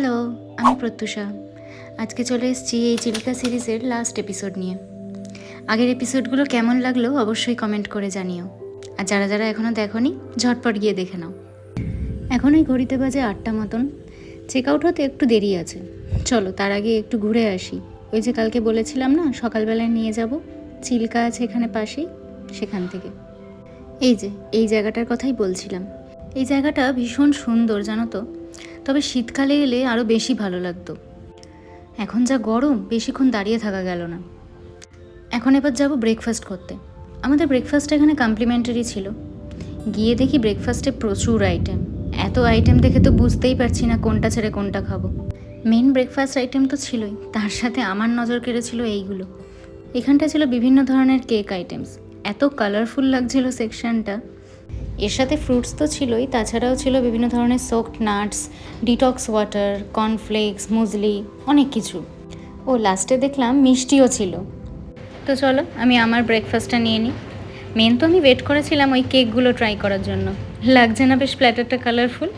Hello, আমি প্রত্যুষা। আজকে চলে এসেছি এই চিল্কা সিরিজের লাস্ট এপিসোড নিয়ে। আগের এপিসোডগুলো কেমন লাগলো অবশ্যই কমেন্ট করে জানিও। আর যারা যারা এখনও দেখোনি ঝটপট গিয়ে দেখে নাও। এখন এই ঘড়িতে বাজে 8টা মতন। চেক আউট হতে একটু দেরি আছে। চলো তার আগে একটু ঘুরে আসি। ওই যে কালকে বলেছিলাম না সকালবেলায় নিয়ে যাব, চিল্কা আছে এখানে পাশেই, সেখান থেকে। এই জায়গাটার কথাই বলছিলাম। এই জায়গাটা ভীষণ সুন্দর জানো তো, তবে শীতকালে এলে আরও বেশি ভালো লাগতো। এখন যা গরম, বেশিক্ষণ দাঁড়িয়ে থাকা গেল না। এখন এবার যাব ব্রেকফাস্ট করতে। আমাদের ব্রেকফাস্ট এখানে কমপ্লিমেন্টারি ছিল। গিয়ে দেখি ব্রেকফাস্টে প্রচুর আইটেম। এত আইটেম দেখে তো বুঝতেই পারছি না কোনটা ছেড়ে কোনটা খাবো। মেন ব্রেকফাস্ট আইটেম তো ছিলই, তার সাথে আমার নজর কেড়েছিল এইগুলো। এখানটা ছিল বিভিন্ন ধরনের কেক আইটেমস। এত কালারফুল লাগছিল সেকশনটা। এর সাথে ফ্রুটস তো ছিলই, তাছাড়াও ছিল বিভিন্ন ধরনের soaked nuts, detox water, cornflakes, muesli, অনেক কিছু। ও লাস্টে দেখলাম মিষ্টিও ছিল। তো চলো আমি আমার ব্রেকফাস্টটা নিয়ে নিই। মেন তো আমি ওয়েট করেছিলাম ওই কেকগুলো ট্রাই করার জন্য। লাগছে না বেশ প্ল্যাটারটা কালারফুল?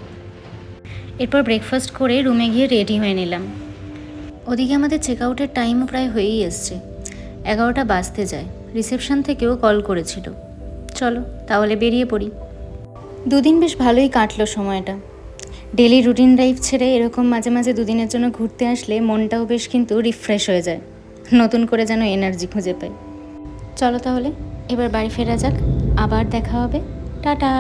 এরপর ব্রেকফাস্ট করে রুমে গিয়ে রেডি হয়ে নিলাম। ওদিকে আমাদের চেক আউটের টাইমও প্রায় হয়েই এসছে। 11টা বাজতে যায়। রিসেপশন থেকেও কল করেছিল। চলো তাহলে বেরিয়ে পড়ি। দুদিন বেশ ভালোই কাটলো সময়টা। ডেলি রুটিন লাইফ ছেড়ে এরকম মাঝে মাঝে দুদিনের জন্য ঘুরতে আসলে মনটাও বেশ কিন্তু রিফ্রেশ হয়ে যায়, নতুন করে যেন এনার্জি খুঁজে পাই। চলো তাহলে এবার বাড়ি ফেরা যাক, আবার দেখা হবে। টাটা।